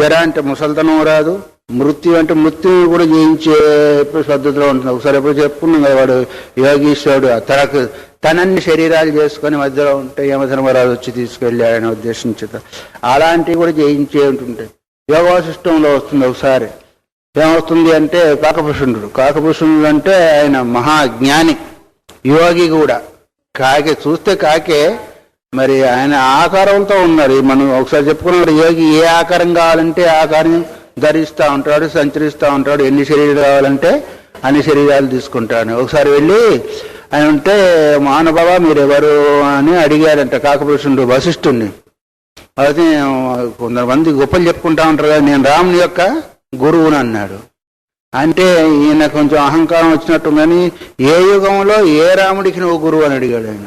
జర అంటే ముసల్తనం రాదు, మృత్యు అంటే మృత్యువు కూడా జయించే పద్ధతిలో ఉంటుంది. ఒకసారి ఎప్పుడు చెప్పుకున్నాం కదా, వాడు యోగీశ్వరుడు తనన్ని శరీరాలు చేసుకొని మధ్యలో ఉంటే యమధర్మరాజు వచ్చి తీసుకెళ్ళాడని ఉద్దేశించట. అలాంటివి కూడా జయించే ఉంటుంటాయి. యోగవాసిష్టంలో వస్తుంది ఒకసారి. ఏమవుతుంది అంటే కాకభూషణుడు అంటే ఆయన మహాజ్ఞాని, యోగి కూడా. చూస్తే కాకే, మరి ఆయన ఆకారంతో ఉన్నారు. మనం ఒకసారి చెప్పుకున్నాడు, యోగి ఏ ఆకారం కావాలంటే ఆకారం ధరిస్తూ ఉంటాడు, సంచరిస్తూ ఉంటాడు. ఎన్ని శరీరాలు కావాలంటే అన్ని శరీరాలు తీసుకుంటాడు. ఒకసారి వెళ్ళి ఆయన ఉంటే, మహానుభావ మీరెవరు అని అడిగాడంట కాకభూషణుడు వశిష్ఠుడిని. అయితే కొంతమంది గొప్పలు చెప్పుకుంటా ఉంటారు కదా, నేను రాముని యొక్క గురువుని అన్నాడు. అంటే ఈయన కొంచెం అహంకారం వచ్చినట్టుందని, ఏ యుగంలో ఏ రాముడికి నువ్వు గురువు అని అడిగాడు ఆయన.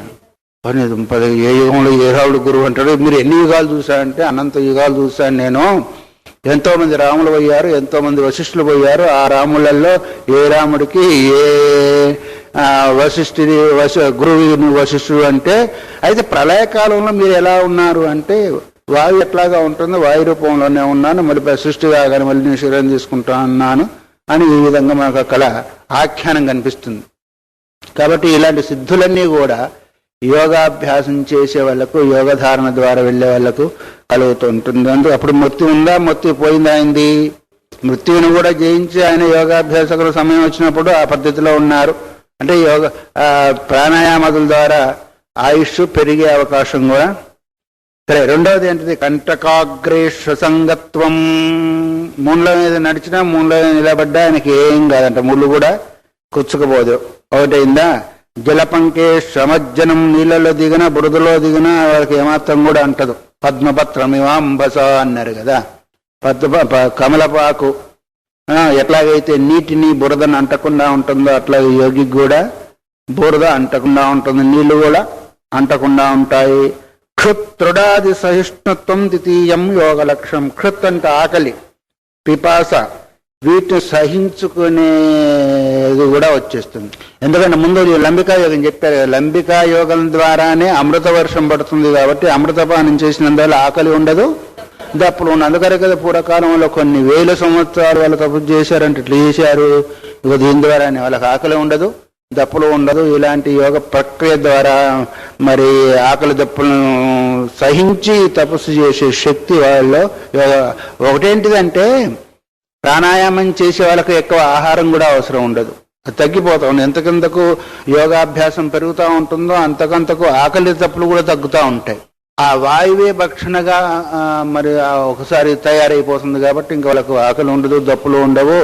ఏ యుగంలో ఏ రాముడు గురువు అంటాడు. మీరు ఎన్ని యుగాలు చూశారంటే, అనంత యుగాలు చూశాను నేను. ఎంతో మంది రాములు పోయారు, ఎంతో మంది వశిష్ఠులు పోయారు. ఆ రాములలో ఏ రాముడికి ఏ గురువు వశిష్ఠుడు అంటే, అయితే ప్రళయకాలంలో మీరు ఎలా ఉన్నారు అంటే, వాయు ఎట్లాగా ఉంటుందో వాయు రూపంలోనే ఉన్నాను, మళ్ళీ సృష్టి కాగానే మళ్ళీ నేను శరీరం తీసుకుంటా అన్నాను అని ఈ విధంగా మనకు అక్కడ ఆఖ్యానం కనిపిస్తుంది. కాబట్టి ఇలాంటి సిద్ధులన్నీ కూడా యోగాభ్యాసం చేసే వాళ్ళకు, యోగధారణ ద్వారా వెళ్ళే వాళ్ళకు కలుగుతూ ఉంటుంది. అందుకు అప్పుడు మృత్యు ఉందా, మృత్యు పోయిందా అయింది. మృత్యువును కూడా జయించి ఆయన యోగాభ్యాసకుల సమయం వచ్చినప్పుడు ఆ పద్ధతిలో ఉన్నారు. అంటే ప్రాణాయామాదుల ద్వారా ఆయుష్ పెరిగే అవకాశం కూడా. సరే, రెండవది ఏంటిది, కంటకాగ్రేషసంగత్వం. ముళ్ళ మీద నడిచినా, ముళ్ళ నిలబడ్డా ఆయనకి ఏం కాదంట, ముళ్ళు కూడా కుచ్చుకుపోదు. ఒకటైందా, జలపంకే శ్రమజ్జనం, నీళ్ళలో దిగిన బురదలో దిగిన వాళ్ళకి ఏమాత్రం కూడా అంటదు. పద్మపత్రమివాంబస అన్నారు కదా, కమలపాకు ఎట్లాగైతే నీటిని బురదను అంటకుండా ఉంటుందో అట్లాగే యోగికి కూడా బురద అంటకుండా ఉంటుంది, నీళ్లు కూడా అంటకుండా ఉంటాయి. క్షుత్రుడాది సహిష్ణుత్వం ద్వితీయం యోగ లక్ష్యం. క్షుత్ అంటే ఆకలి, పిపాస, వీటిని సహించుకునేది కూడా వచ్చేస్తుంది. ఎందుకంటే ముందు లంబికా యోగం చెప్పారు కదా, లంబికా యోగం ద్వారానే అమృత వర్షం పడుతుంది. కాబట్టి అమృతపానం చేసినందువల్ల ఆకలి ఉండదు, దప్పులు ఉండదు. అందుకనే కదా పూర్వకాలంలో కొన్ని వేల సంవత్సరాలు వాళ్ళు తపస్సు చేశారంటే ఇట్లా చేశారు. ఇక దీని ద్వారానే వాళ్ళకి ఆకలి ఉండదు, దప్పులు ఉండదు. ఇలాంటి యోగ ప్రక్రియ ద్వారా మరి ఆకలి దప్పులను సహించి తపస్సు చేసే శక్తి వాళ్ళలో ఒకటేంటిదంటే, ప్రాణాయామం చేసే వాళ్ళకి ఎక్కువ ఆహారం కూడా అవసరం ఉండదు, అది తగ్గిపోతా ఉంది. ఎంతకంతకు యోగాభ్యాసం పెరుగుతూ ఉంటుందో అంతకంతకు ఆకలి దప్పులు కూడా తగ్గుతూ ఉంటాయి. ఆ వాయువే భక్షణగా మరి ఒకసారి తయారైపోతుంది. కాబట్టి ఇంకా వాళ్ళకు ఆకలి ఉండదు, దప్పులు ఉండవు.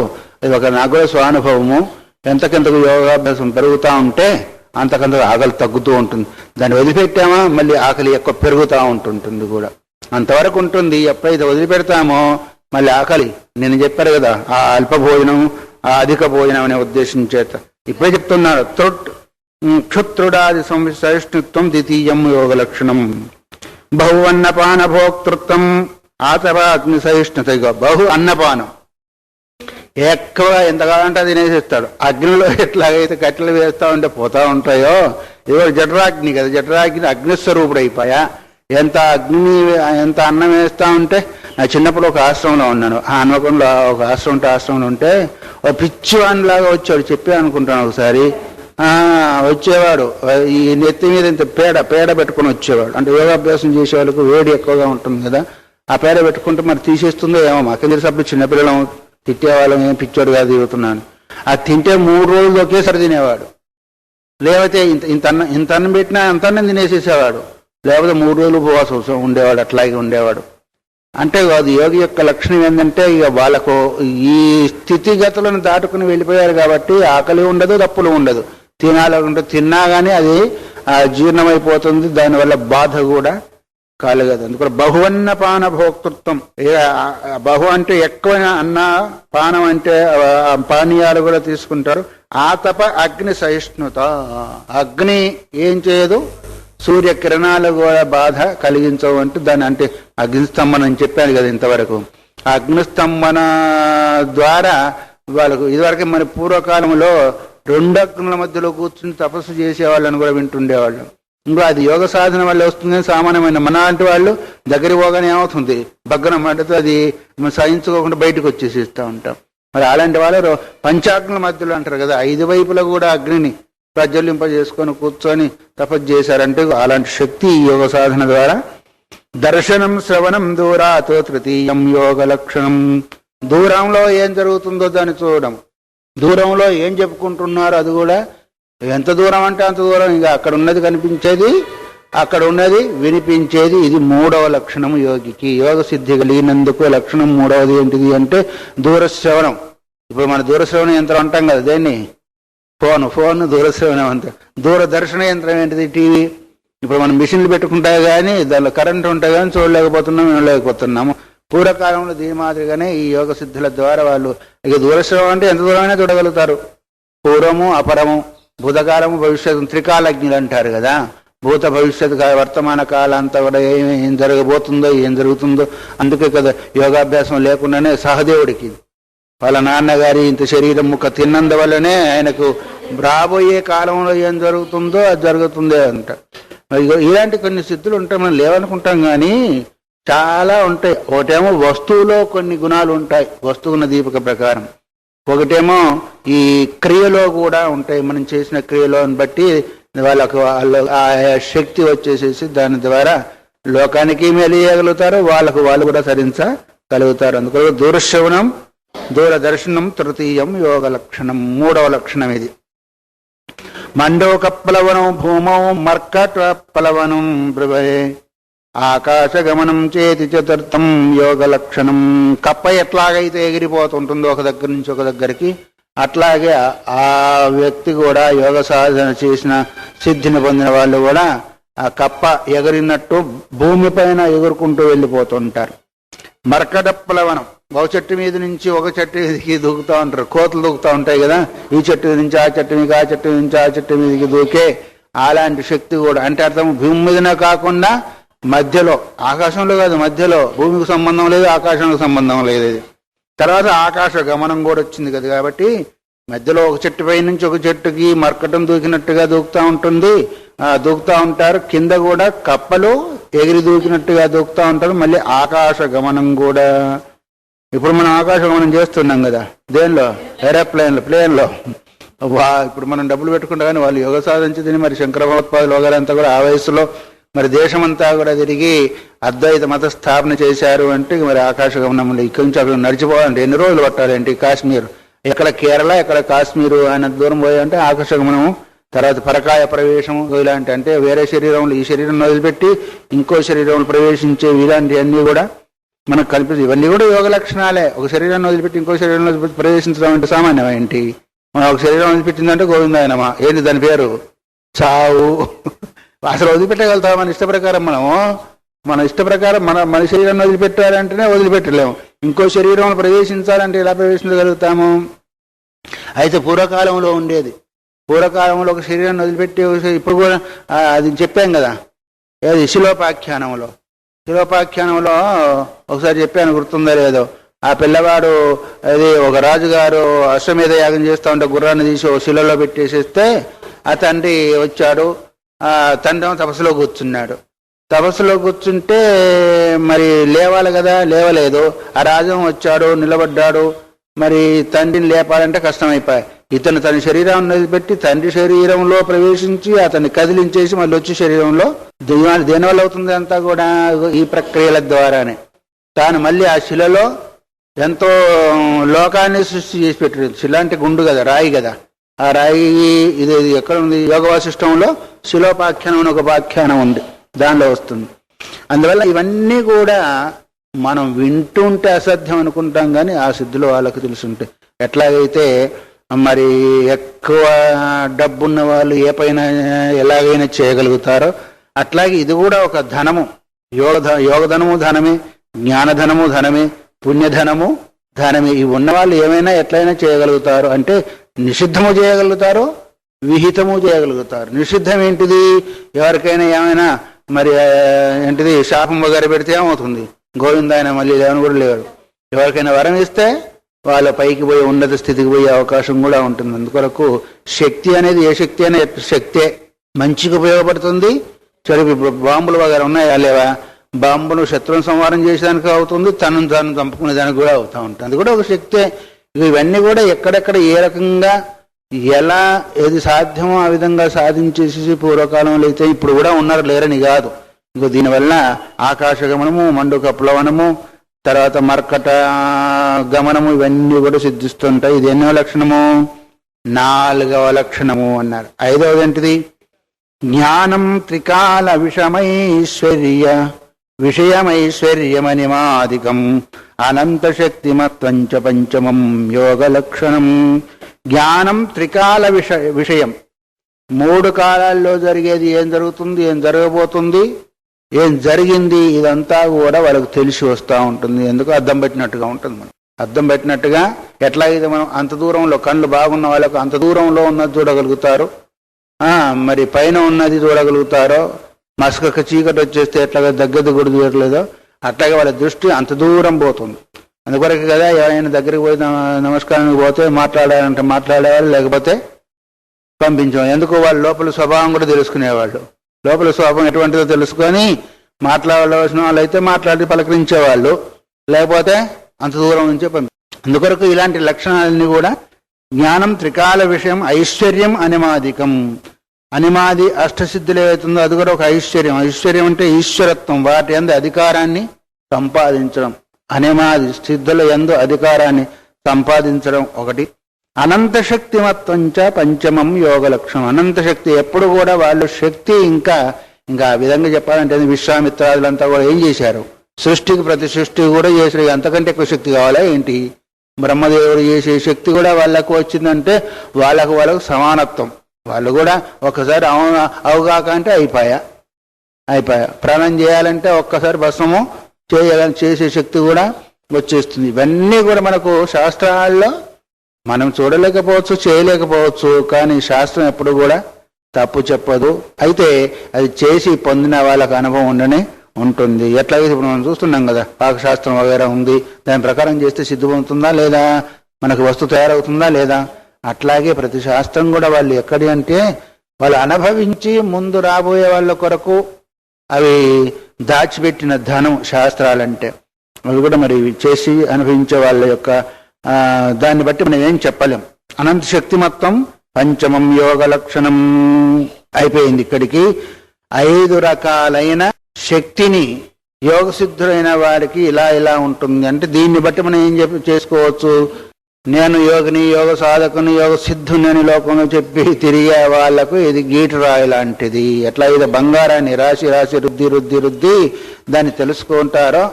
ఇది ఒక నాకు కూడా స్వానుభవము. ఎంతకంతకు యోగాభ్యాసం పెరుగుతూ ఉంటే అంతకంతకు ఆకలి తగ్గుతూ ఉంటుంది. దాన్ని వదిలిపెట్టామా మళ్ళీ ఆకలి ఎక్కువ పెరుగుతూ ఉంటుంటుంది కూడా, అంతవరకు ఉంటుంది. ఎప్పుడైతే వదిలిపెడతామో మళ్ళీ ఆకలి, నేను చెప్పారు కదా, ఆ అల్ప భోజనం, ఆ అధిక భోజనం అనే ఉద్దేశం చేత ఇప్పుడే చెప్తున్నాడు. క్షుత్రుడాది సహిష్ణుత్వం ద్వితీయం యోగ లక్షణం. బహు అన్నపాన భోక్తృత్వం ఆతపాగ్ని సహిష్ణుత. బహు అన్నపానం, ఎక్కువ ఎంత కావాలంటే తినేసిస్తాడు. అగ్నిలో ఎట్లాగైతే కట్టెలు వేస్తూ ఉంటే పోతూ ఉంటాయో, ఇదో జఠరాగ్ని కదా, జఠరాగ్ని అగ్నిస్వరూపుడు అయిపోయా. ఎంత అన్నం వేస్తూ ఉంటే, నా చిన్నప్పుడు ఒక ఆశ్రమంలో ఉన్నాను. ఆ హన్మకొండలో ఒక ఆశ్రమంలో ఉంటే ఒక పిచ్చివానిలాగా వచ్చాడు. చెప్పే అనుకుంటాను ఒకసారి. వచ్చేవాడు, ఈ నెత్తి మీద ఇంత పేడ పెట్టుకుని వచ్చేవాడు. అంటే యోగాభ్యాసం చేసే వాళ్ళకు వేడి ఎక్కువగా ఉంటుంది కదా, ఆ పేడ పెట్టుకుంటే మరి తీసేస్తుందో ఏమో మాకు తెలిసినప్పుడు. చిన్నపిల్లలం తిట్టేవాళ్ళం, ఏం పిచ్చోడు కాదు తిరుగుతున్నాను. అది తింటే 3 రోజులు ఒకేసారి తినేవాడు. లేకపోతే ఇంత అన్నం పెట్టినా అంత అన్నం తినేసేసేవాడు. లేకపోతే 3 రోజులు ఉపవాసం ఉండేవాడు, అట్లాగే ఉండేవాడు. అంటే అది యోగి యొక్క లక్షణం ఏంటంటే, ఇక వాళ్ళకు ఈ స్థితిగతులను దాటుకుని వెళ్ళిపోయారు కాబట్టి ఆకలి ఉండదు, దప్పులు ఉండదు. తినాలంటే తిన్నా కానీ అది జీర్ణమైపోతుంది, దానివల్ల బాధ కూడా కలగదు. అందుకని బహువన్నపాన భోక్తృత్వం. బహు అంటే ఎక్కువ అన్న, పానం అంటే పానీయాలు కూడా తీసుకుంటారు. ఆతప అగ్ని సహిష్ణుత. అగ్ని ఏం చేయదు, సూర్యకిరణాలు కూడా బాధ కలిగించవు. అంటే దాని అంటే అగ్నిస్తంభన అని చెప్పాను కదా ఇంతవరకు. అగ్నిస్తంభన ద్వారా వాళ్ళకు ఇదివరకు మన పూర్వకాలంలో 2 అగ్నుల మధ్యలో కూర్చుని తపస్సు చేసేవాళ్ళని కూడా వింటుండేవాళ్ళు. ఇంకా అది యోగ సాధన వల్ల వస్తుంది. సామాన్యమైన మన లాంటి వాళ్ళు దగ్గరికి పోగానే ఏమవుతుంది, బగ్గన మంటతో అది సహించుకోకుండా బయటకు వచ్చేసి ఇస్తూ ఉంటాం. మరి అలాంటి వాళ్ళు పంచాగ్నుల మధ్యలో అంటారు కదా, 5 వైపులా కూడా అగ్నిని ప్రజ్వలింపజేసుకొని కూర్చొని తపస్సు చేశారంటే అలాంటి శక్తి ఈ యోగ సాధన ద్వారా. దర్శనం శ్రవణం దూరాత్ తృతీయం యోగ లక్షణం. దూరంలో ఏం జరుగుతుందో దాన్ని చూడడం, దూరంలో ఏం చెప్పుకుంటున్నారో అది కూడా ఎంత దూరం అంటే అంత దూరం, ఇంకా అక్కడ ఉన్నది కనిపించేది, అక్కడ ఉన్నది వినిపించేది. ఇది 3వ లక్షణము యోగికి. యోగ సిద్ధి కలిగినందుకు లక్షణం 3వది ఏంటిది అంటే దూరశ్రవణం. ఇప్పుడు మన దూరశ్రవణ యంత్రం అంటాం కదా, దేన్ని ఫోన్ దూరశ్రవణం అంతా. దూరదర్శన యంత్రం ఏంటిది, టీవీ. ఇప్పుడు మనం మిషన్లు పెట్టుకుంటా కానీ దానిలో కరెంట్ ఉంటాయి కానీ చూడలేకపోతున్నాం, వినలేకపోతున్నాము. పూర్వకాలంలో దీని మాదిరిగానే ఈ యోగ సిద్ధుల ద్వారా వాళ్ళు ఇక దూరశ్రవణం అంటే ఎంత దూరమైనా చూడగలుగుతారు. పూర్వము అపరము, భూతకాలము భవిష్యత్తు, త్రికాలజ్ఞులు అంటారు కదా. భూత భవిష్యత్ వర్తమాన కాలం అంతా కూడా ఏం జరగబోతుందో ఏం జరుగుతుందో. అందుకే కదా యోగాభ్యాసం లేకుండానే సహదేవుడికి వాళ్ళ నాన్నగారి ఇంత శరీరం ముక్క తిన్నందువల్లనే ఆయనకు రాబోయే కాలంలో ఏం జరుగుతుందో అది జరుగుతుందే అంట. ఇలాంటి కొన్ని సిద్ధులు ఉంటాయి, మనం లేవనుకుంటాం కానీ చాలా ఉంటాయి. ఒకటేమో వస్తువులో కొన్ని గుణాలు ఉంటాయి, వస్తువున్న దీపిక ప్రకారం. ఒకటేమో ఈ క్రియలో కూడా ఉంటాయి, మనం చేసిన క్రియలో బట్టి వాళ్ళకు ఆ శక్తి వచ్చేసేసి దాని ద్వారా లోకానికి మేలు చేయగలుగుతారు, వాళ్ళు కూడా సరించగలుగుతారు. అందుకని దూరశ్రవణం దూరదర్శనం తృతీయం యోగ లక్షణం. 3వ లక్షణం ఇది. మండోకప్లవనం భూమౌ మర్కట ప్లవనం బ్రవే ఆకాశగమనం చేతి చతుర్థం యోగ లక్షణం. కప్ప ఎట్లాగైతే ఎగిరిపోతుంటుందో ఒక దగ్గర నుంచి ఒక దగ్గరికి, అట్లాగే ఆ వ్యక్తి కూడా యోగ సాధన చేసిన సిద్ధిని పొందిన వాళ్ళు కూడా ఆ కప్ప ఎగిరినట్టు భూమిపైన ఎగురుకుంటూ వెళ్ళిపోతుంటారు. మర్కట ప్లవనం, ఒక చెట్టు మీద నుంచి ఒక చెట్టు మీదకి దూకుతూ ఉంటారు. కోతులు దూకుతూ ఉంటాయి కదా, ఈ చెట్టు నుంచి ఆ చెట్టు మీదకి, ఆ చెట్టు నుంచి ఆ చెట్టు మీదకి దూకే అలాంటి శక్తి కూడా. అంటే అర్థం భూమి మీదనే కాకుండా మధ్యలో, ఆకాశంలో కాదు మధ్యలో. భూమికి సంబంధం లేదు, ఆకాశానికి సంబంధం లేదు. తర్వాత ఆకాశ గమనం కూడా వచ్చింది కదా, కాబట్టి మధ్యలో ఒక చెట్టు పై నుంచి ఒక చెట్టుకి మర్కటం దూకినట్టుగా దూకుతూ ఉంటుంది, దూకుతూ ఉంటారు. కింద కూడా కప్పలు ఎగిరి దూకినట్టుగా దూకుతూ ఉంటారు. మళ్ళీ ఆకాశ గమనం కూడా. ఇప్పుడు మనం ఆకాశ గమనం చేస్తున్నాం కదా, దేనిలో, ప్లేన్లో. ఇప్పుడు మనం డబ్బులు పెట్టుకుంటా కానీ వాళ్ళు యోగ సాధించింది. మరి శంకర భగవత్పాదులు వగలంతా కూడా ఆ వయసులో మరి దేశమంతా కూడా తిరిగి అద్వైత మత స్థాపన చేశారు. అంటే మరి ఆకాశ గమనంలో ఇక్కడి నుంచి అక్కడ నడిచిపోవాలంటే ఎన్ని రోజులు పట్టాలంటే కాశ్మీర్, ఎక్కడ కేరళ ఎక్కడ కాశ్మీరు ఆయన దూరం పోయాలంటే ఆకాశ గమనము. తర్వాత పరకాయ ప్రవేశము ఇలాంటి, అంటే వేరే శరీరంలో ఈ శరీరం వదిలిపెట్టి ఇంకో శరీరంలో ప్రవేశించేవి, ఇలాంటివన్నీ కూడా మనకు కల్పిస్తుంది. ఇవన్నీ కూడా యోగ లక్షణాలే. ఒక శరీరాన్ని వదిలిపెట్టి ఇంకో శరీరంలో ప్రవేశించడం అంటే సామాన్యం ఏంటి? మనం ఒక శరీరం వదిలిపెట్టిందంటే గోవిందాయనమా, ఏంటి దాని పేరు, చావు. అసలు వదిలిపెట్టగలుగుతాం మన ఇష్ట ప్రకారం. మన ఇష్ట ప్రకారం మన శరీరాన్ని వదిలిపెట్టాలంటేనే వదిలిపెట్టలేము. ఇంకో శరీరంలో ప్రవేశించాలంటే ఎలా ప్రవేశించగలుగుతాము? అయితే పూర్వకాలంలో ఉండేది, పూర్వకాలంలో ఒక శరీరాన్ని వదిలిపెట్టి ఇప్పుడు కూడా అది చెప్పాం కదా, ఏది శిలోపాఖ్యానంలో ఒకసారి చెప్పాను, గుర్తుందో లేదో. ఆ పిల్లవాడు అది ఒక రాజుగారు అశ్వమేధ యాగం చేస్తూ ఉంటే గుర్రాన్ని తీసి ఒక శిలలో పెట్టేసేస్తే ఆ తండ్రి వచ్చాడు. తండ్రి తపస్సులో కూర్చున్నాడు. తపస్సులో కూర్చుంటే మరి లేవాలి కదా, లేవలేదు. ఆ రాజు వచ్చాడు, నిలబడ్డాడు. మరి తండ్రిని లేపాలంటే కష్టమైపోయాయి. ఇతను తన శరీరాన్ని వదిలిపెట్టి తండ్రి శరీరంలో ప్రవేశించి అతన్ని కదిలించేసి మళ్ళీ వచ్చి శరీరంలో దేనివల్ల అవుతుంది అంతా కూడా ఈ ప్రక్రియల ద్వారానే. తాను మళ్ళీ ఆ శిలలో ఎంతో లోకాన్ని సృష్టి చేసి పెట్టాడు. శిల అంటే గుండు కదా, రాయి కదా. ఆ రాయి ఇది ఎక్కడ ఉంది? యోగ వాసిష్టంలో శిలోపాఖ్యానం అని ఒక పాఖ్యానం ఉంది, దానిలో వస్తుంది. అందువల్ల ఇవన్నీ కూడా మనం వింటుంటే అసాధ్యం అనుకుంటాం కానీ ఆ సిద్ధులు వాళ్ళకు తెలుసుంటాయి. ఎట్లాగైతే మరి ఎక్కువ డబ్బున్న వాళ్ళు ఏ పైన ఎలాగైనా చేయగలుగుతారో అట్లాగే ఇది కూడా ఒక ధనము. యోగధనము ధనమే, జ్ఞానధనము ధనమే, పుణ్యధనము ధనమే. ఇవి ఉన్నవాళ్ళు ఏమైనా ఎట్లయినా చేయగలుగుతారు. అంటే నిషిద్ధము చేయగలుగుతారు, విహితము చేయగలుగుతారు. నిషిద్ధం ఏంటిది? ఎవరికైనా ఏమైనా మరి ఏంటిది శాపం వగర పెడితే ఏమవుతుంది? గోవిందాయన మళ్ళీ లేవని కూడా లేరు. ఎవరికైనా వరం ఇస్తే వాళ్ళ పైకి పోయి ఉన్నత స్థితికి పోయే అవకాశం కూడా ఉంటుంది. అందుకొరకు శక్తి అనేది ఏ శక్తి అనే శక్తే. మంచికి ఉపయోగపడుతుంది, చెడు. ఇప్పుడు బాంబులు వగైరా ఉన్నాయా లేవా? బాంబును శత్రువును సంహారం చేసేదానికి అవుతుంది, తనను తాను చంపుకునే దానికి కూడా అవుతూ ఉంటుంది. అది కూడా ఒక శక్తే. ఇవన్నీ కూడా ఎక్కడెక్కడ ఏ రకంగా ఎలా ఏది సాధ్యమో ఆ విధంగా సాధించేసి పూర్వకాలంలో అయితే ఇప్పుడు కూడా ఉన్నారు, లేరని కాదు. ఇంకో దీనివల్ల ఆకాశగమనము, మండుక ప్లవనము, తర్వాత మర్కట గమనము ఇవన్నీ కూడా సిద్ధిస్తుంటాయి. ఇది ఎన్నో లక్షణము? 4వ లక్షణము అన్నారు. 5వది ఏంటిది? జ్ఞానం త్రికాల విషయమైశ్వర్యమనిమాదికం అనంత శక్తిమత్వంచ పంచమం యోగ లక్షణం. జ్ఞానం త్రికాల విషయం, 3 కాలాల్లో జరిగేది ఏం జరుగుతుంది, ఏం జరగబోతుంది, ఏం జరిగింది, ఇదంతా కూడా వాళ్ళకు తెలిసి వస్తూ ఉంటుంది. ఎందుకు? అద్దం పెట్టినట్టుగా ఉంటుంది. మనం అద్దం పెట్టినట్టుగా ఎట్లాగైతే మనం అంత దూరంలో, కళ్ళు బాగున్న వాళ్ళకు అంత దూరంలో ఉన్నది చూడగలుగుతారు, మరి పైన ఉన్నది చూడగలుగుతారో, మసక చీకటి వచ్చేస్తే ఎట్లాగా దగ్గర కూడా చూడలేదో అట్లాగే వాళ్ళ దృష్టి అంత దూరం పోతుంది. అందుకొరకు కదా ఎవరైనా దగ్గరికి పోయి నమస్కారానికి పోతే మాట్లాడాలంటే మాట్లాడేవాళ్ళు, లేకపోతే పంపించాం. ఎందుకు? వాళ్ళ లోపల స్వభావం కూడా తెలుసుకునేవాళ్ళు. లోపల స్వభావం ఎటువంటిదో తెలుసుకొని మాట్లాడవలసిన వాళ్ళు అయితే మాట్లాడి పలకరించేవాళ్ళు, లేకపోతే అంత దూరం నుంచే అందుకొరకు ఇలాంటి లక్షణాలన్నీ కూడా జ్ఞానం త్రికాల విషయం ఐశ్వర్యం అనిమాదికం. అనిమాది అష్టసిద్ధులు ఏవైతుందో అది కూడా ఒక ఐశ్వర్యం. ఐశ్వర్యం అంటే ఈశ్వరత్వం, వాటి యందు అధికారాన్ని సంపాదించడం. అనిమాది సిద్ధుల యందు అధికారాన్ని సంపాదించడం ఒకటి. అనంత శక్తిమత్వంచ పంచమం యోగ లక్షణం. అనంత శక్తి, ఎప్పుడు కూడా వాళ్ళు శక్తి ఇంకా ఆ విధంగా చెప్పాలంటే విశ్వామిత్రాదులంతా కూడా ఏం చేశారు? సృష్టికి ప్రతి సృష్టి కూడా చేసారు. అంతకంటే ఎక్కువ శక్తి కావాలా ఏంటి? బ్రహ్మదేవుడు చేసే శక్తి కూడా వాళ్ళకు వచ్చిందంటే వాళ్ళకు సమానత్వం. వాళ్ళు కూడా ఒక్కసారి అవగాక అంటే అయిపోయా. ప్రాణం చేయాలంటే ఒక్కసారి భస్మము చేసే శక్తి కూడా వచ్చేస్తుంది. ఇవన్నీ కూడా మనకు శాస్త్రాల్లో మనం చూడలేకపోవచ్చు, చేయలేకపోవచ్చు, కానీ శాస్త్రం ఎప్పుడు కూడా తప్పు చెప్పదు. అయితే అది చేసి పొందిన వాళ్ళకు అనుభవం ఉండనే ఉంటుంది. ఎట్లాగైతే ఇప్పుడు మనం చూస్తున్నాం కదా, పాకశాస్త్రం వగైరా ఉంది, దాని ప్రకారం చేస్తే సిద్ధి పొందుతుందా లేదా, మనకు వస్తువు తయారవుతుందా లేదా, అట్లాగే ప్రతి శాస్త్రం కూడా వాళ్ళు ఎక్కడి అంటే వాళ్ళు అనుభవించి ముందు రాబోయే వాళ్ళ కొరకు అవి దాచిపెట్టిన ధనం శాస్త్రాలంటే. అవి కూడా మరి చేసి అనుభవించే వాళ్ళ యొక్క దాన్ని బట్టి మనం ఏం చెప్పలేం. అనంత శక్తిమత్వం పంచమం యోగ లక్షణం అయిపోయింది. ఇక్కడికి 5 రకాలైన శక్తిని యోగ సిద్ధులైన వారికి ఇలా ఉంటుంది అంటే దీన్ని బట్టి మనం ఏం చేసుకోవచ్చు? నేను యోగిని, యోగ సాధకుని, యోగ సిద్ధుని అని లోకంలో చెప్పి తిరిగే వాళ్లకు ఇది గీటురాయి లాంటిది. ఎట్లా ఇది బంగారాన్ని రాసి రుద్ది దాన్ని తెలుసుకుంటారో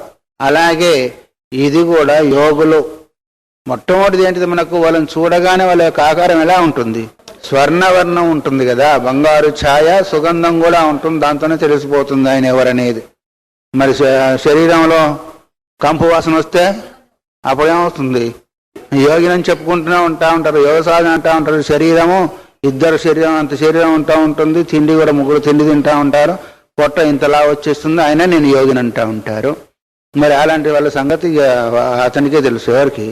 అలాగే ఇది కూడా యోగులు. మొట్టమొదటిది ఏంటిది? మనకు వాళ్ళని చూడగానే వాళ్ళ యొక్క ఆకారం ఎలా ఉంటుంది? స్వర్ణవర్ణం ఉంటుంది కదా, బంగారు ఛాయ, సుగంధం కూడా ఉంటుంది, దాంతోనే తెలిసిపోతుంది ఆయన ఎవరనేది. మరి శరీరంలో కంపు వాసన వస్తే అప్పుడేమవుతుంది? యోగినని చెప్పుకుంటూనే ఉంటారు, యోగ సాధన అంటూ ఉంటారు. శరీరము ఇద్దరు శరీరం అంత శరీరం ఉంటుంది, తిండి కూడా 3 తిండి తింటూ ఉంటారు, పొట్ట ఇంతలా వచ్చేస్తుంది, అయినా నేను యోగిని అంటూ ఉంటారు. మరి అలాంటి వాళ్ళ సంగతి అతనికే తెలుసు. ఎవరికి?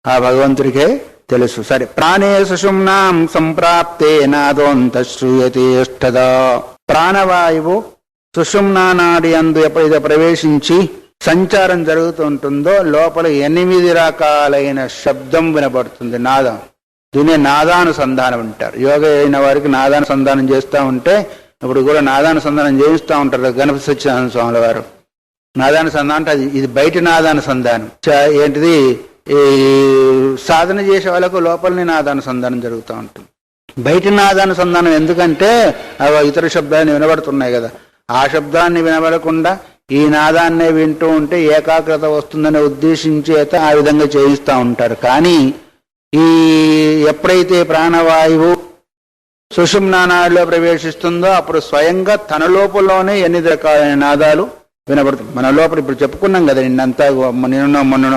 ఆ భగవంతుడికే తెలుసు. సరే, ప్రాణే సుషుమ్నాం సంప్రాప్తే నాదోంత శ్రూయతేష్టదా. ప్రాణవాయువు సుషుమ్నా నాడి యందు ఎప్పుడైతే ప్రవేశించి సంచారం జరుగుతుంటుందో లోపల 8 రకాలైన శబ్దం వినబడుతుంది, నాదం. దీనే నాదానుసంధానం అంటారు. యోగ అయిన వారికి నాదానుసంధానం చేస్తూ ఉంటే, ఇప్పుడు కూడా నాదానుసంధానం చేయిస్తూ ఉంటారు గణపతి సత్యనారాయణ స్వాముల వారు. నాదానుసంధానం అంటే ఇది బయట నాదానుసంధానం. ఏంటిది? ఈ సాధన చేసే వాళ్ళకు లోపలనే నాదానుసంధానం జరుగుతూ ఉంటుంది. బయట నాదానుసంధానం ఎందుకంటే అవి ఇతర శబ్దాన్ని వినబడుతున్నాయి కదా, ఆ శబ్దాన్ని వినబడకుండా ఈ నాదాన్నే వింటూ ఉంటే ఏకాగ్రత వస్తుందని ఉద్దేశించేత ఆ విధంగా చేయిస్తూ ఉంటారు. కానీ ఈ ఎప్పుడైతే ప్రాణవాయువు సుషుమ్నా నాడిలో ప్రవేశిస్తుందో అప్పుడు స్వయంగా తన లోపలలోనే 8 రకాలైన నాదాలు వినబడుతుంది. మన లోపల ఇప్పుడు చెప్పుకున్నాం కదా, నిన్నంతా మొన్న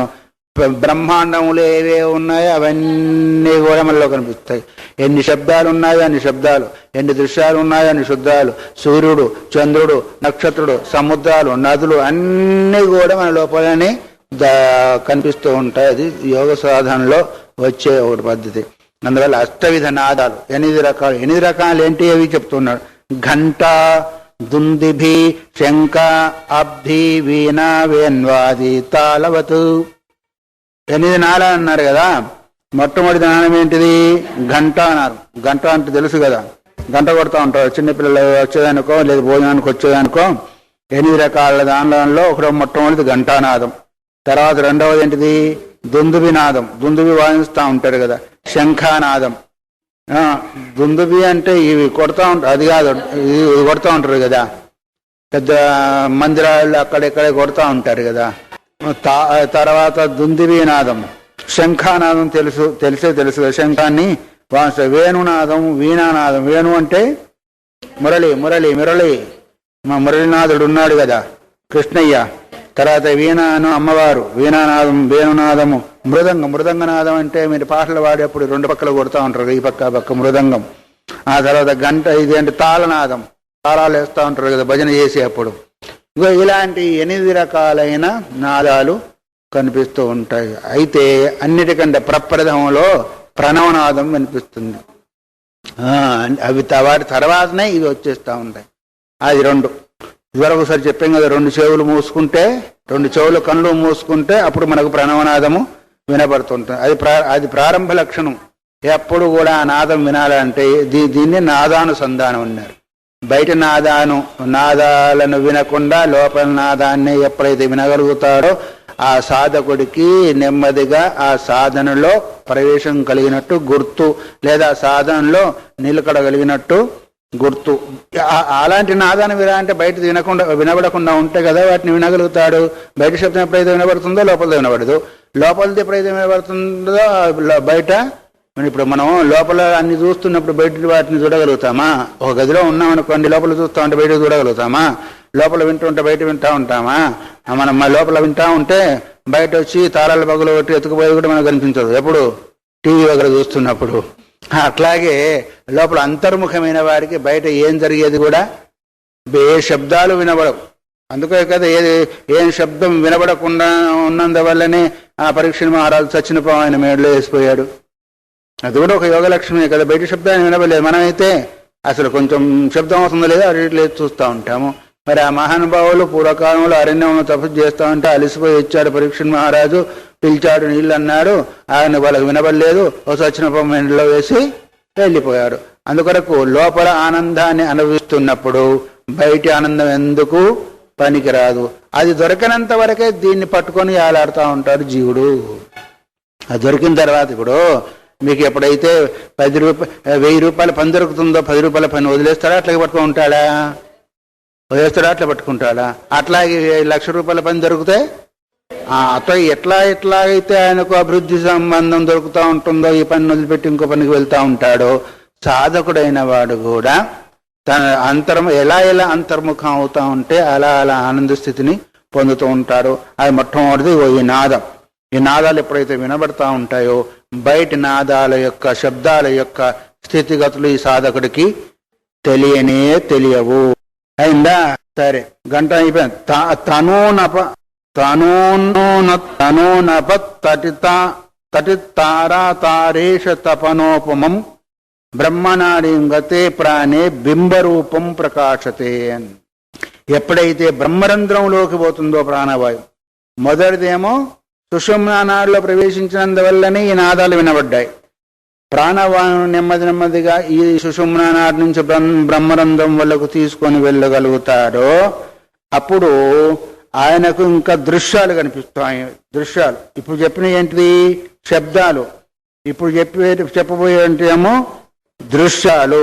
బ్రహ్మాండములు ఏవే ఉన్నాయో అవన్నీ కూడా మనలో కనిపిస్తాయి. ఎన్ని శబ్దాలు ఉన్నాయో అన్ని శబ్దాలు, ఎన్ని దృశ్యాలు ఉన్నాయో అన్ని శుద్ధాలు, సూర్యుడు, చంద్రుడు, నక్షత్రుడు, సముద్రాలు, నదులు అన్నీ కూడా మన లోపలనే కనిపిస్తూ ఉంటాయి. అది యోగ సాధనలో వచ్చే ఒకటి పద్ధతి. అందువల్ల అష్టవిధ నాదాలు 8 రకాలు. 8 రకాలు ఏంటి అవి చెప్తున్నాడు. ఘంట, దుందిభి, శంఖ, అబ్ధి, వీణ, వేణ్వాది, తాళవతు. 8 నాదాలు అన్నారు కదా. మొట్టమొదటి నాదం ఏంటిది? ఘంట అన్నారు. గంట అంటే తెలుసు కదా, గంట కొడతా ఉంటారు చిన్నపిల్లలు వచ్చేదానికో లేదా భోజనానికి వచ్చేదానికో. 8 రకాల దానిలో ఒకటో మొట్టమొదటిది ఘంటానాదం. తర్వాత రెండవది ఏంటిది? దుందుబి నాదం. దుందుబి వాయిస్తూ ఉంటారు కదా. శంఖానాదం. దుందుబి అంటే ఇవి కొడతా ఉంటారు, అది కాదు, ఇది కొడతా ఉంటారు కదా, పెద్ద మందిరాల్లో అక్కడెక్కడే కొడతా ఉంటారు కదా. తర్వాత దుందుబి నాదం. శంఖానాదం తెలుసు కదా, శంఖాన్ని వాయిస్తారు. వేణునాదం, వీణానాదం. వేణు అంటే మురళి. మా మురళీనాథుడు ఉన్నాడు కదా కృష్ణయ్య. తర్వాత వీణాను అమ్మవారు, వీణానాదం, వేణునాదము. మృదంగనాదం అంటే మీరు పాటలు పాడేప్పుడు 2 పక్కలు కొడతా ఉంటారు, ఈ పక్క మృదంగం. ఆ తర్వాత గంట, ఇది అంటే తాళనాదం, తాళాలు వేస్తూ ఉంటారు కదా భజన చేసేటప్పుడు. ఇలాంటి 8 రకాలైన నాదాలు కనిపిస్తూ ఉంటాయి. అయితే అన్నిటికంటే ప్రప్రథమంలో ప్రణవనాదం కనిపిస్తుంది. అవి వాటి తర్వాతనే ఇవి వచ్చేస్తూ ఉంటాయి. అది 2. ఇదివరకు ఒకసారి చెప్పాం కదా, 2 చెవులు మూసుకుంటే, 2 చెవులు కళ్ళు మూసుకుంటే అప్పుడు మనకు ప్రణవనాదము వినబడుతుంటుంది. అది ప్రారంభ లక్షణం. ఎప్పుడు కూడా ఆ నాదం వినాలంటే దీన్ని నాదానుసంధానం అన్నారు. బయట నాదాలను వినకుండా లోపల నాదాన్ని ఎప్పుడైతే వినగలుగుతాడో ఆ సాధకుడికి నెమ్మదిగా ఆ సాధనలో ప్రవేశం కలిగినట్టు గుర్తు, లేదా సాధనలో నిలకడగలిగినట్టు గుర్తు. అలాంటి నాదాన్ని వినాలంటే బయట వినబడకుండా ఉంటే కదా వాటిని వినగలుగుతాడు. బయట శబ్దం ఎప్పుడైతే వినబడుతుందో లోపలిది వినబడదు, లోపలిది ఎప్పుడైతే వినబడుతుందో బయట. ఇప్పుడు మనం లోపల అన్ని చూస్తున్నప్పుడు బయట వాటిని చూడగలుగుతామా? ఒక గదిలో ఉన్నామనుకోండి, లోపల చూస్తూ ఉంటే బయట చూడగలుగుతామా? లోపల వింటుంటే బయట వింటూ ఉంటామా? మనం లోపల వింటూ ఉంటే బయట వచ్చి తాళాల పగులు కొట్టి ఎత్తుకుపోయి కూడా మనకు కనిపించదు ఎప్పుడు టీవీ వగర చూస్తున్నప్పుడు. అట్లాగే లోపల అంతర్ముఖమైన వారికి బయట ఏం జరిగేది కూడా ఏ శబ్దాలు వినబడవు. అందుకే కదా ఏం శబ్దం వినబడకుండా ఉన్నందువల్లనే ఆ పరీక్ష మహారాజు చచ్చిన పాము ఆయన మేడలో వేసిపోయాడు. అది కూడా ఒక యోగ లక్ష్యమే కదా. బయట శబ్దాన్ని వినబడలేదు. మనమైతే అసలు కొంచెం శబ్దం అవుతుందో లేదో అటు లేదు చూస్తూ ఉంటాము. మరి ఆ మహానుభావులు పూర్వకాలంలో అరణ్యంలో తపస్సు చేస్తూ ఉంటే అలసిపోయి వచ్చాడు పరీక్ష మహారాజు, పిలిచాడు, నీళ్ళు అన్నాడు, ఆయన వాళ్ళకి వినబడలేదు. ఓ చచ్చిన పాము మేడలో వేసి వెళ్ళిపోయారు. అందుకొరకు లోపల ఆనందాన్ని అనుభవిస్తున్నప్పుడు బయటి ఆనందం ఎందుకు పనికిరాదు. అది దొరకనంత వరకే దీన్ని పట్టుకొని ఆలాడుతూ ఉంటాడు జీవుడు. అది దొరికిన తర్వాత ఇప్పుడు మీకు ఎప్పుడైతే 1000 రూపాయల పని దొరుకుతుందో 10 రూపాయల పని వదిలేస్తాడా? అట్లాగే పట్టుకుని ఉంటాడా? వదిలేస్తాడా? అట్లా పట్టుకుంటాడా? అట్లాగే 1,00,000 రూపాయల పని దొరికితే అట్లా ఎట్లాగైతే ఆయనకు అభివృద్ధి సంబంధం దొరుకుతూ ఉంటుందో, ఈ పని వదిలిపెట్టి ఇంకో పనికి వెళ్తూ ఉంటాడో, సాధకుడైన వాడు కూడా తన ఎలా అంతర్ముఖం అవుతూ ఉంటే అలా ఆనంద స్థితిని పొందుతూ ఉంటాడు. అది మొట్టమొదటిది ఈ నాదం. ఈ నాదాలు ఎప్పుడైతే వినబడతా ఉంటాయో బయటి నాదాల యొక్క శబ్దాల యొక్క స్థితిగతులు ఈ సాధకుడికి తెలియవు. అయిందా? సరే, గంట అయిపోయింది. తనోనప తటితారేష తపనోపమం బ్రహ్మనాడీం గతే ప్రాణే బింబరూపం ప్రకాశతే. ఎప్పుడైతే బ్రహ్మరంధ్రంలోకి పోతుందో ప్రాణవాయువు, మొదటిదేమో సుషుమ్నా నాడిలో ప్రవేశించినందువల్లనే ఈ నాదాలు వినబడ్డాయి. ప్రాణవాయువు నెమ్మదిగా ఈ సుషుమ్నా నాడి నుంచి బ్రహ్మరంధ్రం వల్లకు తీసుకొని వెళ్ళగలుగుతాడో అప్పుడు ఆయనకు ఇంకా దృశ్యాలు కనిపిస్తాయి. దృశ్యాలు ఇప్పుడు చెప్పిన ఏంటిది? శబ్దాలు. ఇప్పుడు చెప్పబోయేంటేమో దృశ్యాలు.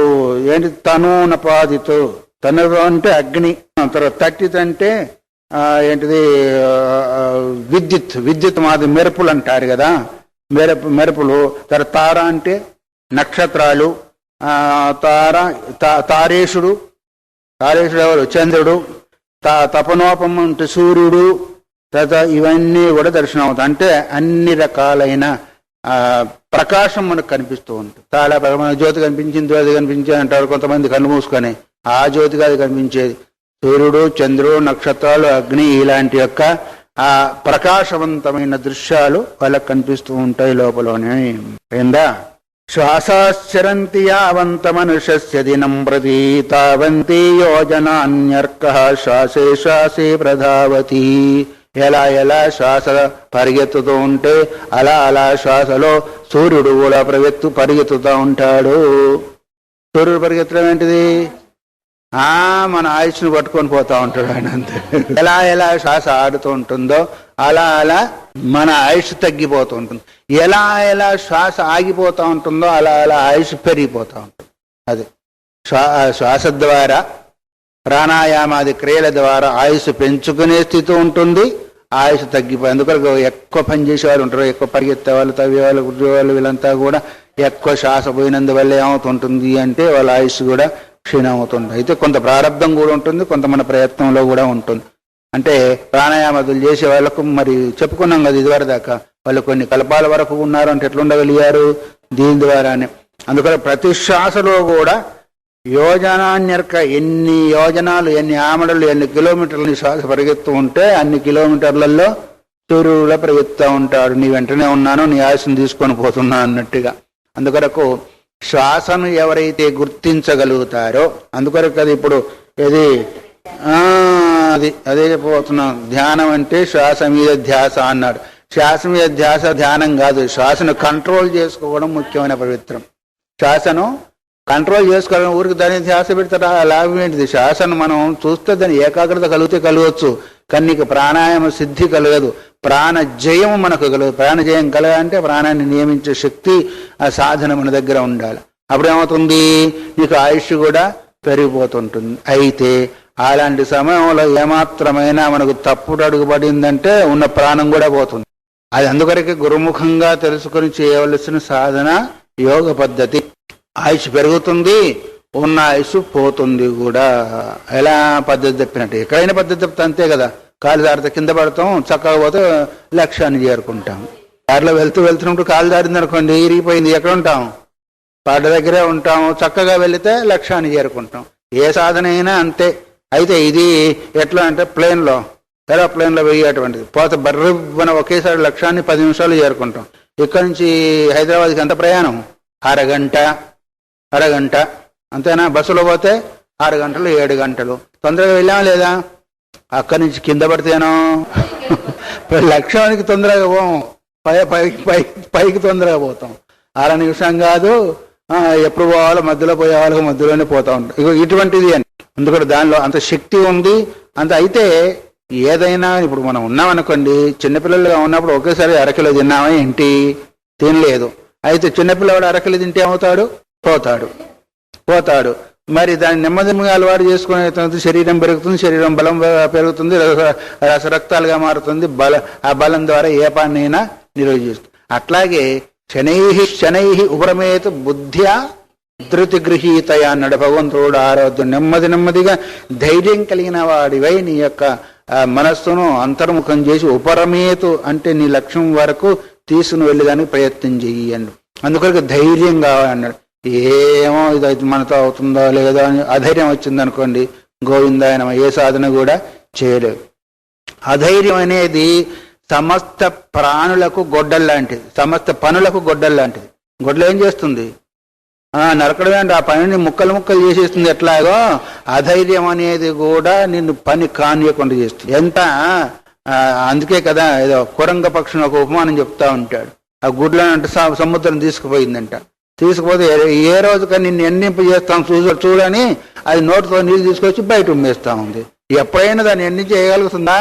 ఏంటి? తనూనపాదితో. తను అంటే అగ్ని, తర్వాత తట్టిత్ అంటే ఏంటిది? విద్యుత్ మాది మెరుపులు అంటారు కదా, మెరుపులు. తర్వాత తార అంటే నక్షత్రాలు. తారేషుడు ఎవరు? చంద్రుడు. తపనోపం అంటే సూర్యుడు. తర్వాత ఇవన్నీ కూడా దర్శనం అవుతాయి. అంటే అన్ని రకాలైన ప్రకాశం మనకు కనిపిస్తూ ఉంటుంది. చాలా జ్యోతి కనిపించింది అంటారు కొంతమంది కళ్ళు మూసుకొని. ఆ జ్యోతి కాదు కనిపించేది. సూర్యుడు, చంద్రుడు, నక్షత్రాలు, అగ్ని, ఇలాంటి యొక్క ఆ ప్రకాశవంతమైన దృశ్యాలు వాళ్ళకు కనిపిస్తూ ఉంటాయి లోపలనే. ఏందా? శ్వాసాశ్చరంతి యావంత మనుష్యస్య దినం ప్రతి తావంతి యోజనాన్యర్కః శ్వాసే శ్వాసే ప్రధావతి. ఎలా ఎలా శ్వాస పరిగెత్తుతూ ఉంటే అలా అలా శ్వాసలో సూర్యుడు కూడా పరిగెత్తుతూ ఉంటాడు. సూర్యుడు పరిగెత్తడం ఏంటిది? మన ఆయుష్ను పట్టుకొని పోతా ఉంటాడు ఆయన, అంతే. ఎలా ఎలా శ్వాస ఆడుతూ ఉంటుందో అలా అలా మన ఆయుష్ తగ్గిపోతూ ఉంటుంది. ఎలా ఎలా శ్వాస ఆగిపోతూ ఉంటుందో అలా అలా ఆయుష్ పెరిగిపోతూ ఉంటుంది. అది శ్వాస ద్వారా ప్రాణాయామాది క్రియల ద్వారా ఆయుష్ పెంచుకునే స్థితి ఉంటుంది, ఆయుష్ తగ్గిపోయి. అందుకని ఎక్కువ పనిచేసే వాళ్ళు ఉంటారు, ఎక్కువ పరిగెత్తే వాళ్ళు, తవ్వే వాళ్ళు, గుడ్డే వాళ్ళు, వీళ్ళంతా కూడా ఎక్కువ శ్వాస పోయినందువల్ల ఏమవుతుంటుంది అంటే వాళ్ళ ఆయుష్ కూడా క్షీణమవుతుంది. అయితే కొంత ప్రారంభం కూడా ఉంటుంది, కొంత మన ప్రయత్నంలో కూడా ఉంటుంది. అంటే ప్రాణాయామాదులు చేసే వాళ్ళకు మరి చెప్పుకున్నాం కదా ఇదివరకు దాకా, వాళ్ళు కొన్ని కల్పాల వరకు ఉన్నారు అంటే ఎట్లుండగలిగారు? దీని ద్వారానే. అందుకని ప్రతి శ్వాసలో కూడా యోజనాన్యర్క, ఎన్ని యోజనాలు, ఎన్ని ఆమడలు, ఎన్ని కిలోమీటర్లు శ్వాస పరిగెత్తు ఉంటే అన్ని కిలోమీటర్లలో సూర్యుడులో పరిగెత్తుతూ ఉంటాడు. నీ వెంటనే ఉన్నాను, నీ ఆయుష్ను తీసుకొని పోతున్నా అన్నట్టుగా. అందుకొరకు శ్వాసను ఎవరైతే గుర్తించగలుగుతారో, అందుకొరకు అది ఇప్పుడు ఏది అదే చెప్పబోతున్నాం. ధ్యానం అంటే శ్వాస మీద ధ్యాస అన్నాడు. శ్వాస మీద ధ్యాస ధ్యానం కాదు, శ్వాసను కంట్రోల్ చేసుకోవడం ముఖ్యమైన పవిత్రం. శ్వాసను కంట్రోల్ చేసుకోవడం, ఊరికి దాన్ని ధ్యాస పెడతారా, లాభం ఏంటిది? శ్వాసను మనం చూస్తే దాని ఏకాగ్రత కలగవచ్చు, కానీ నీకు ప్రాణాయామ సిద్ధి కలగదు, ప్రాణజయం మనకు కలగదు. ప్రాణజయం కలగాలంటే ప్రాణాన్ని నియమించే శక్తి, ఆ సాధన మన దగ్గర ఉండాలి. అప్పుడేమవుతుంది? నీకు ఆయుష్ కూడా పెరిగిపోతుంటుంది. అయితే అలాంటి సమయంలో ఏమాత్రమైనా మనకు తప్పుడు అడుగు పడిందంటే ఉన్న ప్రాణం కూడా పోతుంది. అది అందుకొరకే గురుముఖంగా తెలుసుకొని చేయవలసిన సాధన యోగ పద్ధతి. ఆయుష్ పెరుగుతుంది, ఉన్న ఆయుష్ పోతుంది కూడా. ఎలా పద్ధతి తప్పినట్టు, ఎక్కడైనా పద్ధతి తప్పితే అంతే కదా. కాలు జారితే కింద పడతాం, చక్కగా పోతే లక్ష్యాన్ని చేరుకుంటాం. దారిలో వెళ్తున్నప్పుడు కాలు జారింది అనుకోండి, ఇరిగిపోయింది, ఎక్కడ ఉంటాం? పాట దగ్గరే ఉంటాము. చక్కగా వెళితే లక్ష్యాన్ని చేరుకుంటాం. ఏ సాధన అయినా అంతే. అయితే ఇది ఎట్లా అంటే ఏరోప్లేన్లో వెయ్యేటువంటిది. పోతే బర్రెన ఒకేసారి లక్ష్యాన్ని 10 నిమిషాలు చేరుకుంటాం. ఇక్కడి నుంచి హైదరాబాద్కి ఎంత ప్రయాణం? అరగంట అంతేనా? బస్సులో పోతే 6 గంటలు 7 గంటలు. తొందరగా వెళ్ళామా లేదా? అక్కడి నుంచి కింద పడితేనో లక్ష్యానికి తొందరగా పోము, పైకి తొందరగా పోతాం. 6 నిమిషం కాదు, ఎప్పుడు పోవాలో మధ్యలో పోయే వాళ్ళకి మధ్యలోనే పోతా ఉంటాం. ఇక ఇటువంటిది అని అందుకని దానిలో అంత శక్తి ఉంది. అంత అయితే ఏదైనా ఇప్పుడు మనం ఉన్నామనుకోండి, చిన్నపిల్లలుగా ఉన్నప్పుడు ఒకేసారి అరకిలో తిన్నామా ఏంటి? తినలేదు. అయితే చిన్నపిల్లవాడు అరకిలో తింటే ఏమవుతాడు? పోతాడు. మరి దాన్ని నెమ్మదిగా అలవాటు చేసుకునే శరీరం పెరుగుతుంది, శరీరం బలం పెరుగుతుంది, రక్తాలుగా మారుతుంది. ఆ బలం ద్వారా ఏ పనైనా నిర్వహిస్తుంది. అట్లాగే శనై ఉపరమేత బుద్ధ్యా ధృతి గృహీతయ అన్నాడు భగవంతుడు. ఆరోగ్యం నెమ్మదిగా ధైర్యం కలిగిన వాడివై నీ యొక్క మనస్సును అంతర్ముఖం చేసి ఉపరమేతు అంటే నీ లక్ష్యం వరకు తీసుకుని వెళ్ళేదానికి ప్రయత్నం చెయ్యి అన్నాడు. అందుకొరకు ధైర్యం కావాలన్నాడు. ఏమో ఇది మనతో అవుతుందో లేదో అని అధైర్యం వచ్చిందనుకోండి, గోవిందాయనమ ఏ సాధన కూడా చేయలేదు. అధైర్యం అనేది సమస్త ప్రాణులకు గొడ్డల్లాంటిది, సమస్త పనులకు గొడ్డల్లాంటిది. గొడ్డలు ఏం చేస్తుంది? నరకడమే అంటే ఆ పనిని ముక్కలు చేసేస్తుంది. ఎట్లాగో అధైర్యం అనేది కూడా నిన్ను పని కానియకుండా చేస్తుంది. ఎంత అందుకే కదా ఏదో కురంగ పక్షిని ఒక ఉపమానం చెప్తా ఉంటాడు. ఆ గుడ్లను అంటే సముద్రం తీసుకుపోయిందంట. తీసుకుపోతే ఏ రోజుకని నిన్ను ఎన్నింపు చేస్తాం చూడని అది నోటితో నీళ్ళు తీసుకొచ్చి బయట ఉమ్మేస్తా ఉంది. ఎప్పుడైనా దాన్ని ఎన్ని చేయగలుగుతుందా?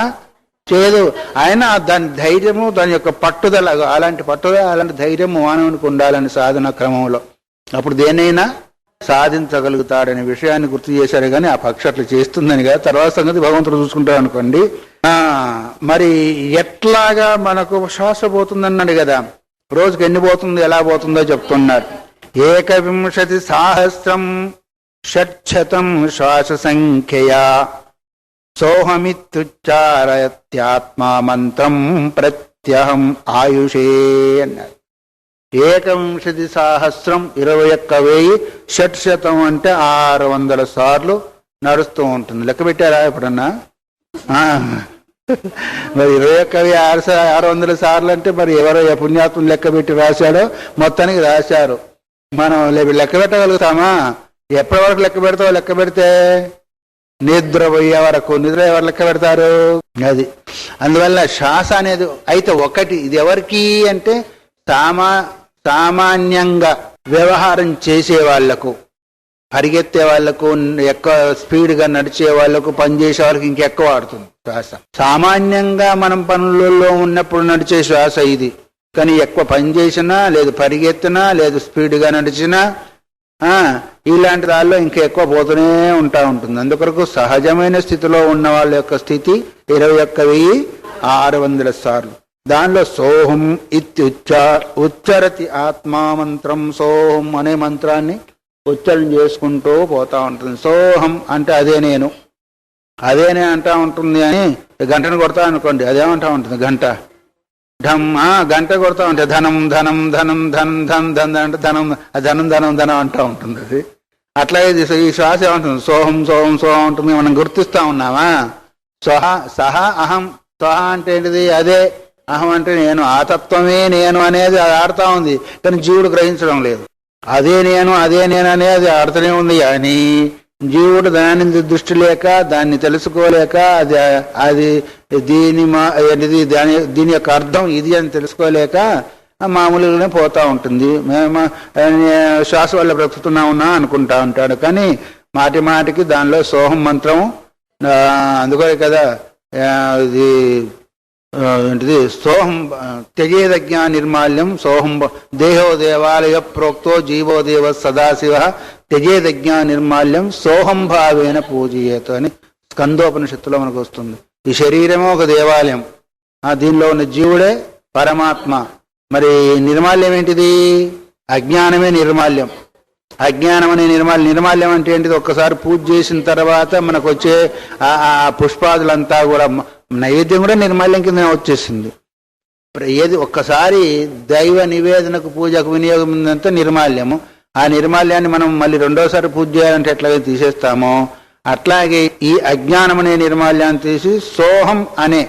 చేయదు. అయినా దాని ధైర్యము, దాని యొక్క పట్టుదల, అలాంటి ధైర్యము మానవునికి ఉండాలని సాధన క్రమంలో. అప్పుడు దేనైనా సాధించగలుగుతాడనే విషయాన్ని గుర్తు చేశారు. కానీ ఆ పక్షి అట్లా చేస్తుందని కదా, తర్వాత సంగతి భగవంతుడు చూసుకుంటాడు అనుకోండి. మరి ఎట్లాగా మనకు శ్వాస పోతుందన్నాడు కదా, రోజుకి ఎన్ని పోతుంది, ఎలా పోతుందో చెప్తున్నారు. 1,000,000 షట్శతం శ్వాస సంఖ్యయా సోహమిత్యుచ్చారయత్యాత్మా మంత్రం ప్రత్యహం ఆయుషే అన్నారు. 1,000,000 21,000 షట్శతం అంటే 600 సార్లు నడుస్తూ ఉంటుంది. లెక్క పెట్టారా ఎప్పుడన్నా? మరి 21,000 600 సార్లు అంటే మరి ఎవరో పుణ్యాత్మను లెక్క పెట్టి రాశాడో మొత్తానికి రాశారు. మనం లెక్క పెట్టగలుగుతామా? ఎప్పటి వరకు లెక్క పెడతావు? లెక్క పెడితే నిద్ర పోయే వరకు. నిద్ర ఎవరు లెక్క పెడతారు? అది. అందువల్ల శ్వాస అనేది అయితే ఒకటి, ఇది ఎవరికి అంటే సామాన్యంగా వ్యవహారం చేసే వాళ్లకు, పరిగెత్తే వాళ్లకు, ఎక్కువ స్పీడ్గా నడిచే వాళ్లకు, పనిచేసే వాళ్ళకి ఇంకెక్కువ ఆడుతుంది శ్వాస. సామాన్యంగా మనం పనులలో ఉన్నప్పుడు నడిచే శ్వాస ఇది. కానీ ఎక్కువ పని చేసినా, లేదు పరిగెత్తినా, లేదు స్పీడ్గా నడిచినా ఇలాంటి దానిలో ఇంకా ఎక్కువ పోతూనే ఉంటుంది. అందుకొరకు సహజమైన స్థితిలో ఉన్న వాళ్ళ యొక్క స్థితి 21,600 సార్లు. దానిలో సోహం ఉచ్చరతి ఆత్మా మంత్రం. సోహం అనే మంత్రాన్ని ఉచ్చరణ చేసుకుంటూ పోతా ఉంటుంది. సోహం అంటే అదే నేను, అదేనే అంటా ఉంటుంది. అని గంటను కొడతా అనుకోండి, అదేమంటా ఉంటుంది గంట. ఢమ్ గంట కొడతా ఉంటే ధనం ధనం ధనం ధనం ధనం ధనం అంటే ధనం ధనం ధనం ధనం అంటూ ఉంటుంది. అది అట్లాగే ఈ శ్వాస ఏమంటుంది? సోహం సోహం సోహం ఉంటుంది. మనం గుర్తిస్తా ఉన్నామా? సహ అహం. స్వహ అంటే ఏంటిది? అదే. అహం అంటే నేను, ఆ తత్వమే నేను అనేది అది ఆడుతూ ఉంది. కానీ జీవుడు గ్రహించడం లేదు. అదే నేను అనేది ఆడుతూనే ఉంది. అని జీవుడు దాని దృష్టి లేక, దాన్ని తెలుసుకోలేక, అది దీని యొక్క అర్థం ఇది అని తెలుసుకోలేక మామూలుగానే పోతా ఉంటుంది. మేము శ్వాస వల్ల బ్రతుకుతున్నావున్నా అనుకుంటా ఉంటాడు. కానీ మాటి మాటికి దానిలో సోహం మంత్రం. అందుకోలే కదా ఇది ఏంటిది? సోహం త్యజేదజ్ఞా నిర్మాల్యం. సోహం దేహో దేవాలయ ప్రోక్తో జీవో దేవ సదాశివ త్యజేదజ్ఞా నిర్మాల్యం సోహం భావేన పూజయేతు అని స్కందోపనిషత్తులో మనకు వస్తుంది. ఈ శరీరమే ఒక దేవాలయం, దీనిలో ఉన్న జీవుడే పరమాత్మ. మరి నిర్మాల్యం ఏంటిది? అజ్ఞానమే నిర్మాల్యం. అజ్ఞానం అనే నిర్మాల్యం అంటే ఏంటిది? ఒక్కసారి పూజ చేసిన తర్వాత మనకు వచ్చే ఆ పుష్పాదులంతా కూడా, నైవేద్యం కూడా నిర్మాల్యం కింద వచ్చేసింది. ఏది ఒక్కసారి దైవ నివేదనకు పూజకు వినియోగం ఉందంతా నిర్మాల్యము. ఆ నిర్మాల్యాన్ని మనం మళ్ళీ రెండోసారి పూజ చేయాలంటే ఎట్లాగే తీసేస్తామో, అట్లాగే ఈ అజ్ఞానం అనే నిర్మాల్యాన్ని తీసి సోహం అనే,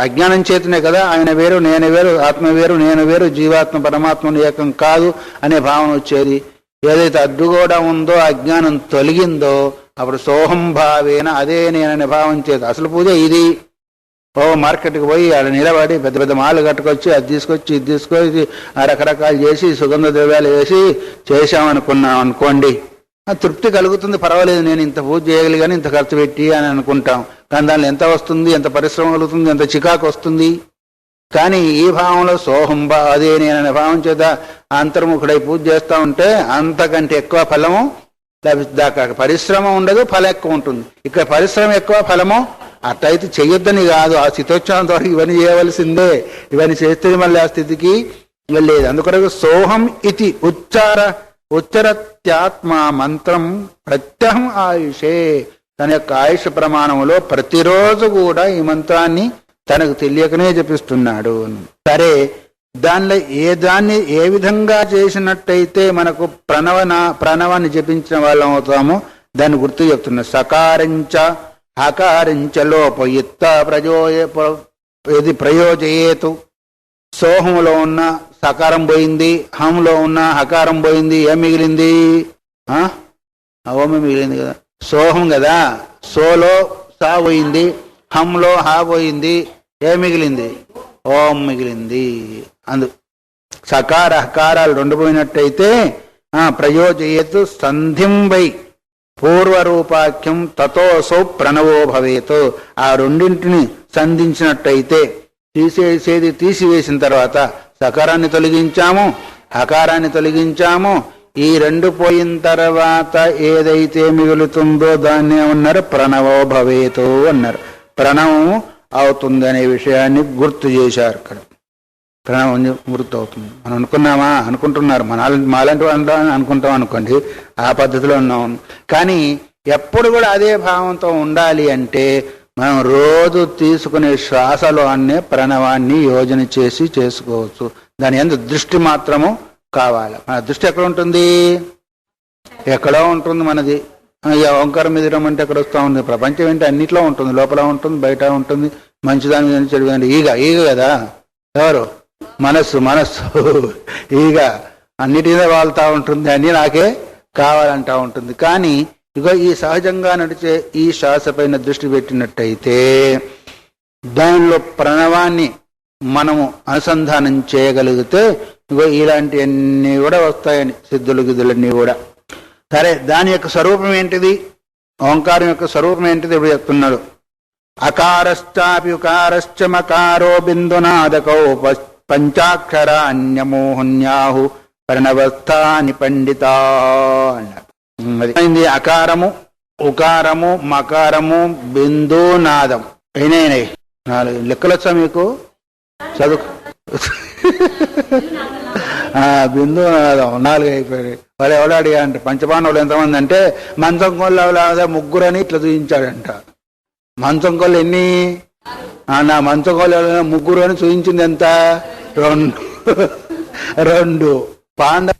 అజ్ఞానం చేతనే కదా ఆయన వేరు నేను వేరు, ఆత్మ వేరు నేను వేరు, జీవాత్మ పరమాత్మను ఏకం కాదు అనే భావన వచ్చేది. ఏదైతే అడ్డుగోడ ఉందో, అజ్ఞానం తొలగిందో, అప్పుడు సోహం భావేన అదే నేననే భావం చేత అసలు పూజ ఇది. మార్కెట్కి పోయి ఆడ నిలబడి పెద్ద పెద్ద మాలు కట్టుకొచ్చి అది తీసుకొచ్చి ఇది తీసుకొచ్చి రకరకాలు చేసి సుగంధ ద్రవ్యాలు వేసి చేశామనుకున్నాం అనుకోండి, తృప్తి కలుగుతుంది. పర్వాలేదు, నేను ఇంత పూజ చేయగలిగాను, ఇంత ఖర్చు పెట్టి అని అనుకుంటాం. కానీ దానిలో ఎంత వస్తుంది, ఎంత పరిశ్రమ కలుగుతుంది, ఎంత చికాకు వస్తుంది. కానీ ఈ భావంలో సోహం అదే నేననే భావం చేత అంతర్ముఖుడై పూజ చేస్తూ ఉంటే అంతకంటే ఎక్కువ ఫలము లభిస్తుంది. పరిశ్రమ ఉండదు, ఫలం ఎక్కువ ఉంటుంది. ఇక్కడ పరిశ్రమ ఎక్కువ, ఫలము అట్లయితే చెయ్యొద్దని కాదు. ఆ స్థితోచ్చానంత వరకు ఇవన్నీ చేయవలసిందే. ఇవన్నీ చేస్తే మళ్ళీ ఆ స్థితికి వెళ్ళేది. అందుకొరకు సోహం ఇది ఉచ్చరత్యాత్మ మంత్రం ప్రత్యహం ఆయుషే. తన యొక్క ఆయుష ప్రమాణంలో ప్రతిరోజు కూడా ఈ మంత్రాన్ని తనకు తెలియకనే జపిస్తున్నాడు. సరే, దానిలో దాన్ని ఏ విధంగా చేసినట్టయితే మనకు ప్రణవాన్ని జపించిన వాళ్ళం అవుతామో దాన్ని గుర్తు చెప్తున్నా. సకారంచ హకారంచ లోపయుక్త ప్రయోజయేతు. సోహంలో ఉన్న సకారం పోయింది, హంలో ఉన్న హకారం పోయింది, ఏం మిగిలింది? ఓమే మిగిలింది కదా, సోహం కదా. సోలో సా పోయింది, హంలో హా పోయింది, ఏం మిగిలింది? ఓం మిగిలింది. సకార హకారాలు రెండు పోయినట్టయితే ప్రయోజయేతు సంధింబై పూర్వరూపాఖ్యం తతోసౌ ప్రణవో భవేత్. ఆ రెండింటిని సంధించినట్టయితే, తీసివేసిన తర్వాత సకారాన్ని తొలగించాము, హకారాన్ని తొలగించాము, ఈ రెండు పోయిన తర్వాత ఏదైతే మిగులుతుందో దాన్ని ఏమన్నారు? ప్రణవో భవేతు అన్నారు. ప్రణవం అవుతుంది అనే విషయాన్ని గుర్తు చేశారు. ఇక్కడ ప్రణవం గుర్తు అవుతుంది. మనం అనుకున్నామా? అనుకుంటున్నారు. మాలాంటి వాళ్ళు అనుకుంటాం అనుకోండి, ఆ పద్ధతిలో ఉన్నాం. కానీ ఎప్పుడు కూడా అదే భావంతో ఉండాలి అంటే మనం రోజు తీసుకునే శ్వాసలో అనే ప్రణవాన్ని యోజన చేసి చేసుకోవచ్చు. దాని యందు దృష్టి మాత్రము కావాలి. మన దృష్టి ఎక్కడ ఉంటుంది? ఎక్కడో ఉంటుంది మనది. ఓంకారం మీద రమ్మంటే ఎక్కడ వస్తూ ఉంది? ప్రపంచం ఏంటి? అన్నిట్లో ఉంటుంది. లోపల ఉంటుంది, బయట ఉంటుంది, మంచిదాని మీద చెడు. ఈగ కదా, ఎవరు? మనస్సు ఈగ. అన్నిటి మీద వాళ్తా ఉంటుంది, అన్ని నాకే కావాలంటా ఉంటుంది. కానీ ఇగో ఈ సహజంగా నడిచే ఈ శ్వాస పైన దృష్టి పెట్టినట్టయితే దానిలో ప్రణవాన్ని మనము అనుసంధానం చేయగలిగితే ఇగో ఇలాంటివన్నీ కూడా వస్తాయని, సిద్ధులు గిద్దులన్నీ కూడా. సరే, దాని యొక్క స్వరూపం ఏంటిది? ఓంకారం యొక్క స్వరూపం ఏంటిది ఇప్పుడు చెప్తున్నాడు. అకారశ్చాపి ఉకారశ్చ మకారో బిందునాదకౌ పంచాక్షర అన్యమోహన్యాహు ప్రణవస్థాని పండితా అన్నాడు. అది అకారము, ఉకారము, మకారము, బిందు, నాదం అయినాయి. 4 లెక్కలు వచ్చా మీకు? చదువు. బిందు, నాదం 4 అయిపోయాయి. వాళ్ళు ఎవడో అడిగా అంటే పంచపాండవులు ఎంతమంది అంటే మంచం కొల్ల 3 అని ఇట్లా చూపించాడంట. మంచం కొల్ల ఎన్ని? నా మంచం కొల్ల 3 అని చూపించింది ఎంత? 2. పాండవ